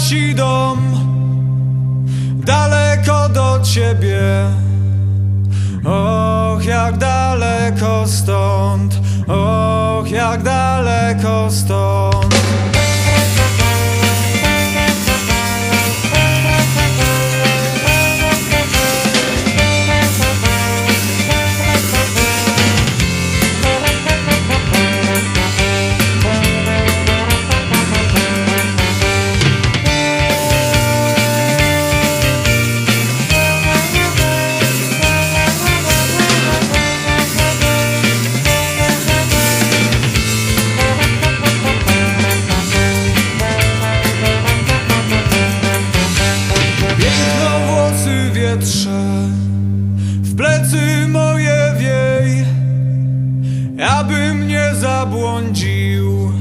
ci dom daleko do ciebie. Och, jak daleko stąd, och, jak daleko stąd. W plecy moje wiej, abym nie zabłądził,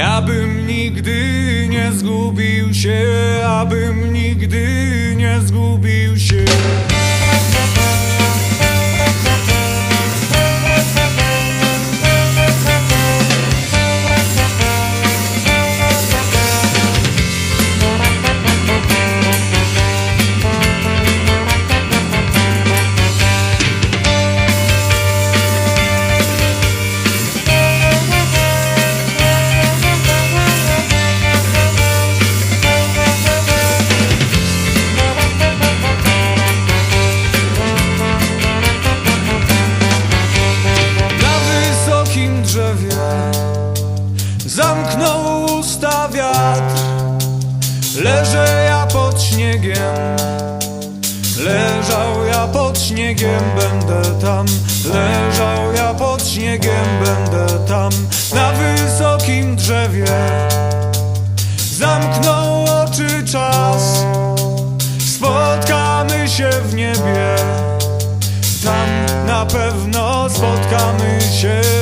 abym nigdy nie zgubił się, abym nigdy nie zgubił się. Zamknął usta wiatr, leżę ja pod śniegiem. Leżał ja pod śniegiem, będę tam. Leżał ja pod śniegiem, będę tam. Na wysokim drzewie zamknął oczy czas. Spotkamy się w niebie, tam na pewno spotkamy się.